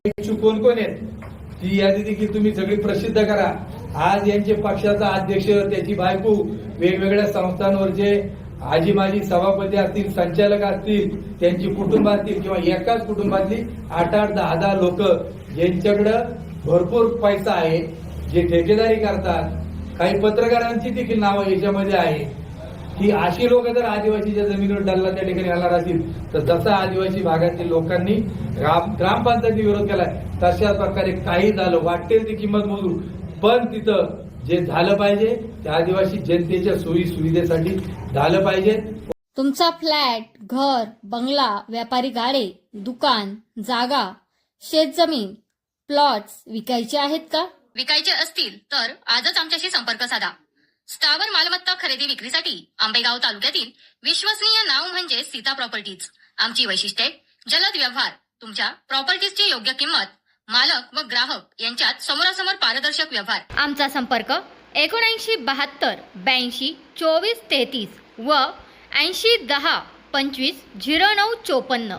इच्छुक कोण कोण आहेत ती यादी देखील तुम्ही सगळी प्रसिद्ध करा। आज यांचे पक्षाचा अध्यक्ष, त्याची बायको, वेगवेगळ्या संस्थांवरचे आजी माजी सभापती असतील, संचालक असतील, त्यांची कुटुंब असतील किंवा एकाच कुटुंबातली 8-8, 10-10 लोक ज्यांच्याकडं भरपूर पैसा आहे, जे ठेकेदारी करतात, काही पत्रकारांची देखील नावं याच्यामध्ये आहे की अशी लोक जर आदिवासीच्या जमिनीवर डल्ला त्या ठिकाणी येणार असतील तर जसा आदिवासी भागातील लोकांनी ग्रामपंचायती विरोध केलाय तशा प्रकारे काही झालं वाटेल ती किंमत मोजू, पण तिथं जे झालं पाहिजे त्या आदिवासी जनतेच्या सोयी सुविधेसाठी झालं पाहिजे। तुमचा फ्लॅट, घर, बंगला, व्यापारी गाडे, दुकान, जागा, शेतजमीन, प्लॉट्स विकायचे आहेत का? विकायचे असतील तर आजच आमच्याशी संपर्क साधा। स्थावर मालमत्ता खरेदी विक्रीसाठी आंबेगाव तालुक्यातील विश्वसनीय नाव म्हणजे सीता प्रॉपर्टीज। आमची वैशिष्ट्ये: जलद व्यवहार, तुमच्या प्रॉपर्टीजची योग्य किंमत, मालक व ग्राहक यांच्यात समोरासमोर पारदर्शक व्यवहार। आमचा संपर्क 7972 82 24 33 व 80 10 25 09 54।